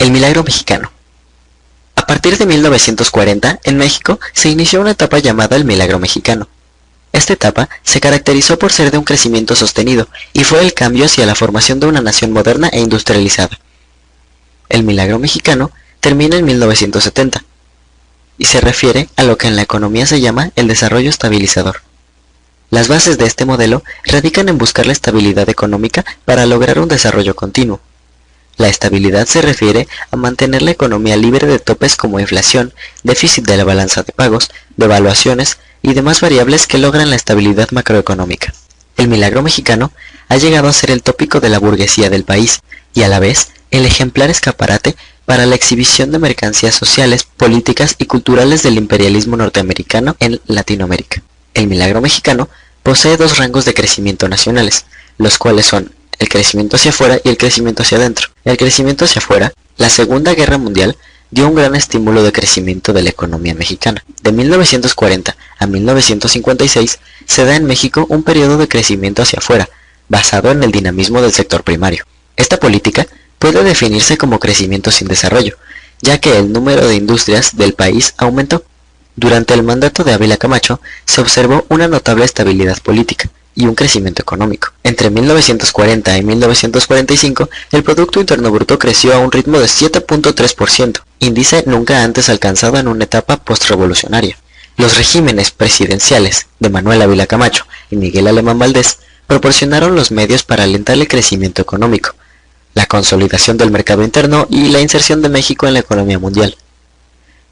El milagro mexicano. A partir de 1940, en México se inició una etapa llamada el milagro mexicano. Esta etapa se caracterizó por ser de un crecimiento sostenido y fue el cambio hacia la formación de una nación moderna e industrializada. El milagro mexicano termina en 1970 y se refiere a lo que en la economía se llama el desarrollo estabilizador. Las bases de este modelo radican en buscar la estabilidad económica para lograr un desarrollo continuo. La estabilidad se refiere a mantener la economía libre de topes como inflación, déficit de la balanza de pagos, devaluaciones y demás variables que logran la estabilidad macroeconómica. El milagro mexicano ha llegado a ser el tópico de la burguesía del país y a la vez el ejemplar escaparate para la exhibición de mercancías sociales, políticas y culturales del imperialismo norteamericano en Latinoamérica. El milagro mexicano posee dos rangos de crecimiento nacionales, los cuales son el crecimiento hacia afuera y el crecimiento hacia adentro. El crecimiento hacia afuera, la Segunda Guerra Mundial, dio un gran estímulo de crecimiento de la economía mexicana. De 1940 a 1956 se da en México un periodo de crecimiento hacia afuera, basado en el dinamismo del sector primario. Esta política puede definirse como crecimiento sin desarrollo, ya que el número de industrias del país aumentó. Durante el mandato de Ávila Camacho se observó una notable estabilidad política y un crecimiento económico. Entre 1940 y 1945, el Producto Interno Bruto creció a un ritmo de 7.3%, índice nunca antes alcanzado en una etapa postrevolucionaria. Los regímenes presidenciales de Manuel Ávila Camacho y Miguel Alemán Valdés proporcionaron los medios para alentar el crecimiento económico, la consolidación del mercado interno y la inserción de México en la economía mundial.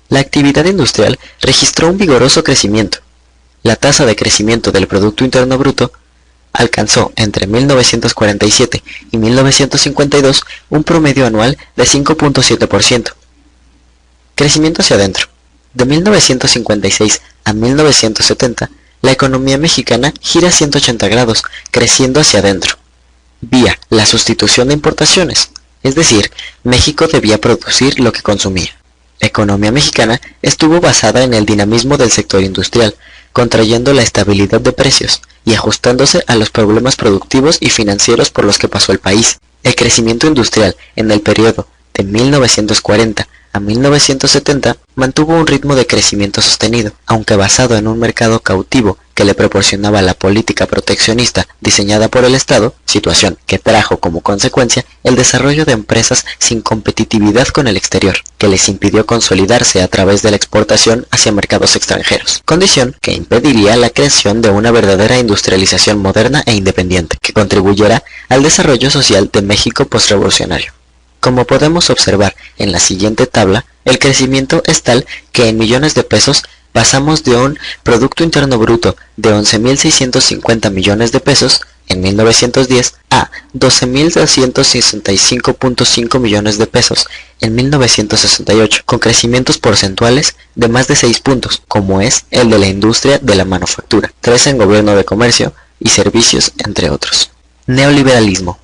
La actividad industrial registró un vigoroso crecimiento. La tasa de crecimiento del Producto Interno Bruto alcanzó entre 1947 y 1952 un promedio anual de 5.7%. Crecimiento hacia adentro. De 1956 a 1970, la economía mexicana gira 180 grados, creciendo hacia adentro, vía la sustitución de importaciones, es decir, México debía producir lo que consumía. La economía mexicana estuvo basada en el dinamismo del sector industrial, contrayendo la estabilidad de precios y ajustándose a los problemas productivos y financieros por los que pasó el país. El crecimiento industrial en el periodo de 1940 a 1970 mantuvo un ritmo de crecimiento sostenido, aunque basado en un mercado cautivo que le proporcionaba la política proteccionista diseñada por el Estado, situación que trajo como consecuencia el desarrollo de empresas sin competitividad con el exterior, que les impidió consolidarse a través de la exportación hacia mercados extranjeros, condición que impediría la creación de una verdadera industrialización moderna e independiente, que contribuyera al desarrollo social de México postrevolucionario. Como podemos observar en la siguiente tabla, el crecimiento es tal que en millones de pesos pasamos de un Producto Interno Bruto de 11.650 millones de pesos en 1910 a 12.265.5 millones de pesos en 1968, con crecimientos porcentuales de más de 6 puntos, como es el de la industria de la manufactura, 3 en gobierno de comercio y servicios, entre otros. Neoliberalismo.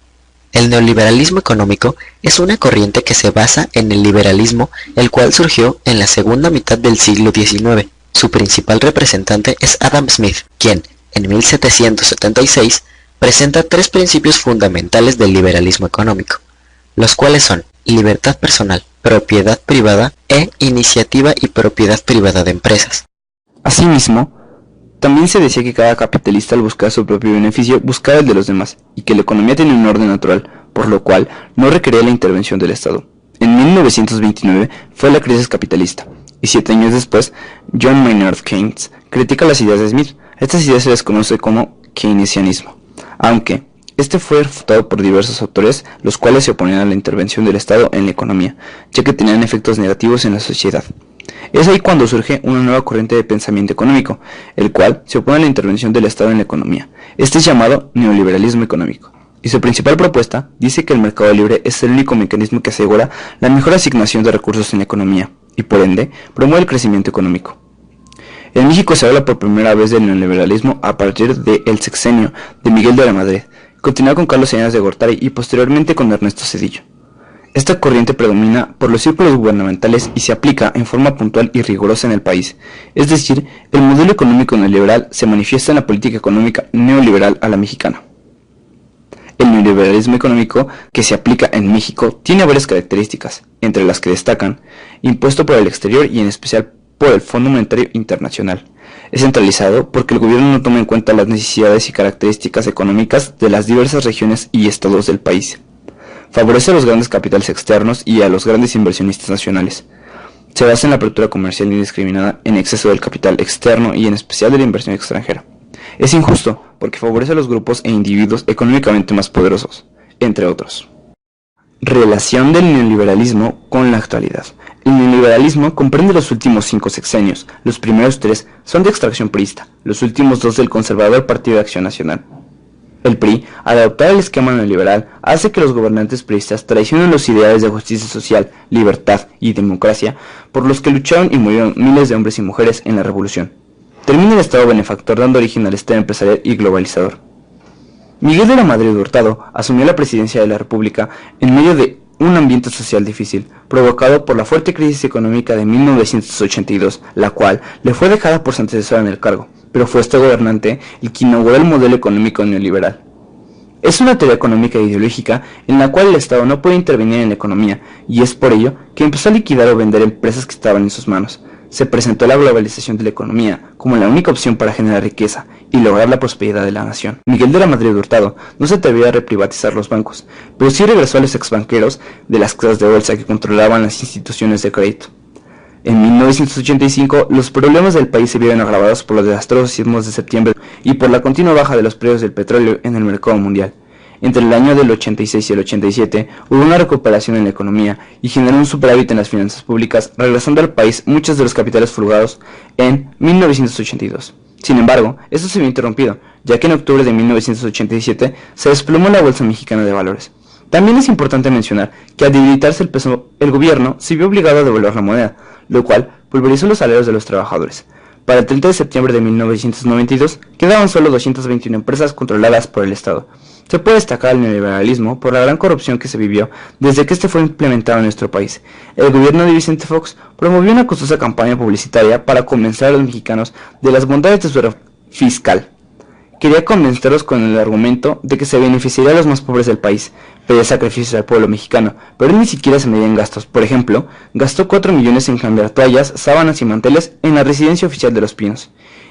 El neoliberalismo económico es una corriente que se basa en el liberalismo, el cual surgió en la segunda mitad del siglo XIX. Su principal representante es Adam Smith, quien, en 1776, presenta 3 principios fundamentales del liberalismo económico, los cuales son libertad personal, propiedad privada e iniciativa y propiedad privada de empresas. Asimismo, también se decía que cada capitalista al buscar su propio beneficio buscaba el de los demás, y que la economía tenía un orden natural, por lo cual no requería la intervención del Estado. En 1929 fue la crisis capitalista, y 7 años después, John Maynard Keynes critica las ideas de Smith. Estas ideas se les conoce como keynesianismo, aunque este fue refutado por diversos autores, los cuales se oponían a la intervención del Estado en la economía, ya que tenían efectos negativos en la sociedad. Es ahí cuando surge una nueva corriente de pensamiento económico, el cual se opone a la intervención del Estado en la economía. Este es llamado neoliberalismo económico, y su principal propuesta dice que el mercado libre es el único mecanismo que asegura la mejor asignación de recursos en la economía, y por ende, promueve el crecimiento económico. En México se habla por primera vez del neoliberalismo a partir del sexenio de Miguel de la Madrid, continúa con Carlos Salinas de Gortari y posteriormente con Ernesto Zedillo. Esta corriente predomina por los círculos gubernamentales y se aplica en forma puntual y rigurosa en el país, es decir, el modelo económico neoliberal se manifiesta en la política económica neoliberal a la mexicana. El neoliberalismo económico que se aplica en México tiene varias características, entre las que destacan impuesto por el exterior y en especial por el Fondo Monetario Internacional. Es centralizado porque el gobierno no toma en cuenta las necesidades y características económicas de las diversas regiones y estados del país. Favorece a los grandes capitales externos y a los grandes inversionistas nacionales. Se basa en la apertura comercial indiscriminada en exceso del capital externo y en especial de la inversión extranjera. Es injusto porque favorece a los grupos e individuos económicamente más poderosos, entre otros. Relación del neoliberalismo con la actualidad. El neoliberalismo comprende los últimos 5 sexenios. Los primeros 3 son de extracción priista, los últimos 2 del conservador Partido de Acción Nacional. El PRI, al adoptar el esquema neoliberal, hace que los gobernantes priistas traicionen los ideales de justicia social, libertad y democracia por los que lucharon y murieron miles de hombres y mujeres en la revolución. Termina el Estado benefactor dando origen al Estado empresarial y globalizador. Miguel de la Madrid Hurtado asumió la presidencia de la República en medio de un ambiente social difícil, provocado por la fuerte crisis económica de 1982, la cual le fue dejada por su antecesora en el cargo, pero fue este gobernante el que inauguró el modelo económico neoliberal. Es una teoría económica e ideológica en la cual el Estado no puede intervenir en la economía, y es por ello que empezó a liquidar o vender empresas que estaban en sus manos. Se presentó la globalización de la economía como la única opción para generar riqueza y lograr la prosperidad de la nación. Miguel de la Madrid Hurtado no se atrevió a reprivatizar los bancos, pero sí regresó a los exbanqueros de las casas de bolsa que controlaban las instituciones de crédito. En 1985, los problemas del país se vieron agravados por los desastrosos sismos de septiembre y por la continua baja de los precios del petróleo en el mercado mundial. Entre el año del 86 y el 87 hubo una recuperación en la economía y generó un superávit en las finanzas públicas, regresando al país muchos de los capitales fugados en 1982. Sin embargo, esto se vio interrumpido, ya que en octubre de 1987 se desplomó la Bolsa Mexicana de Valores. También es importante mencionar que al debilitarse el peso, el gobierno se vio obligado a devaluar la moneda, lo cual pulverizó los salarios de los trabajadores. Para el 30 de septiembre de 1992 quedaban solo 221 empresas controladas por el Estado. Se puede destacar el neoliberalismo por la gran corrupción que se vivió desde que este fue implementado en nuestro país. El gobierno de Vicente Fox promovió una costosa campaña publicitaria para convencer a los mexicanos de las bondades de su reforma fiscal. Quería convencerlos con el argumento de que se beneficiaría a los más pobres del país, pedía sacrificios al pueblo mexicano, pero él ni siquiera se medía en gastos. Por ejemplo, gastó 4 millones en cambiar toallas, sábanas y manteles en la residencia oficial de Los Pinos.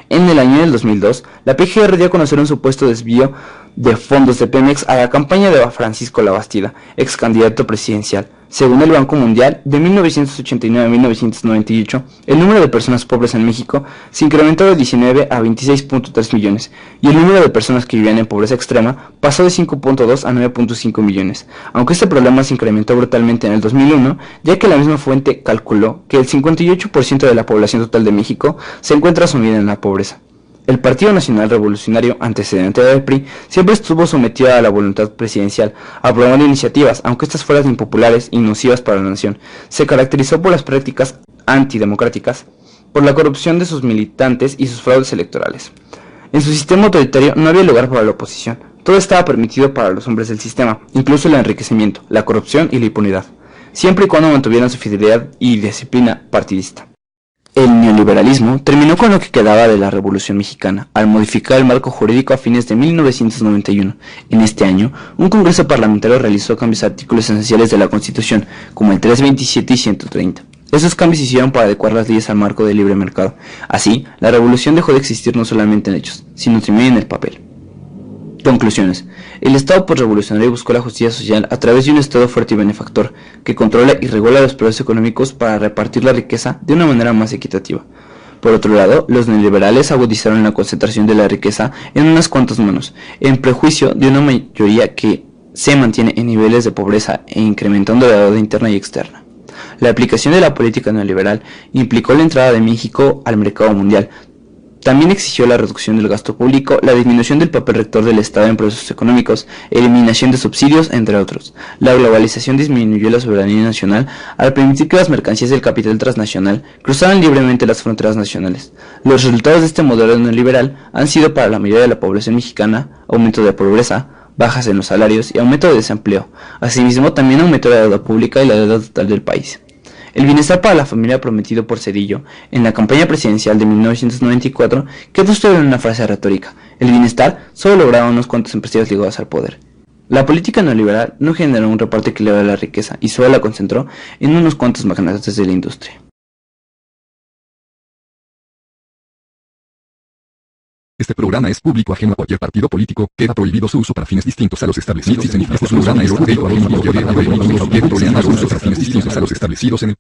En el año del 2002, la PGR dio a conocer un supuesto desvío de fondos de Pemex a la campaña de Francisco Labastida, ex candidato presidencial. Según el Banco Mundial, de 1989 a 1998, el número de personas pobres en México se incrementó de 19 a 26.3 millones, y el número de personas que vivían en pobreza extrema pasó de 5.2 a 9.5 millones, aunque este problema se incrementó brutalmente en el 2001, ya que la misma fuente calculó que el 58% de la población total de México se encuentra sumida en la pobreza. El Partido Nacional Revolucionario, antecedente del PRI, siempre estuvo sometido a la voluntad presidencial, aprobando iniciativas, aunque estas fueran impopulares y nocivas para la nación. Se caracterizó por las prácticas antidemocráticas, por la corrupción de sus militantes y sus fraudes electorales. En su sistema autoritario no había lugar para la oposición. Todo estaba permitido para los hombres del sistema, incluso el enriquecimiento, la corrupción y la impunidad, siempre y cuando mantuvieran su fidelidad y disciplina partidista. El neoliberalismo terminó con lo que quedaba de la Revolución Mexicana, al modificar el marco jurídico a fines de 1991. En este año, un congreso parlamentario realizó cambios a artículos esenciales de la Constitución, como el 327 y 130. Esos cambios se hicieron para adecuar las leyes al marco del libre mercado. Así, la revolución dejó de existir no solamente en hechos, sino también en el papel. Conclusiones. El Estado postrevolucionario buscó la justicia social a través de un Estado fuerte y benefactor, que controla y regula los procesos económicos para repartir la riqueza de una manera más equitativa. Por otro lado, los neoliberales agudizaron la concentración de la riqueza en unas cuantas manos, en prejuicio de una mayoría que se mantiene en niveles de pobreza e incrementando la deuda interna y externa. La aplicación de la política neoliberal implicó la entrada de México al mercado mundial. También exigió la reducción del gasto público, la disminución del papel rector del Estado en procesos económicos, eliminación de subsidios, entre otros. La globalización disminuyó la soberanía nacional al permitir que las mercancías del capital transnacional cruzaran libremente las fronteras nacionales. Los resultados de este modelo neoliberal han sido para la mayoría de la población mexicana aumento de pobreza, bajas en los salarios y aumento de desempleo. Asimismo, también aumentó la deuda pública y la deuda total del país. El bienestar para la familia prometido por Zedillo en la campaña presidencial de 1994 quedó solo en una frase retórica. El bienestar solo lograron unos cuantos empresarios ligados al poder. La política neoliberal no generó un reparto equilibrado de la riqueza y solo la concentró en unos cuantos magnates de la industria. Este programa es público ajeno a cualquier partido político. Queda prohibido su uso para fines distintos a los establecidos en el programa. Este programa es público ajeno a cualquier partido político. Queda prohibido su uso para fines distintos a los establecidos en el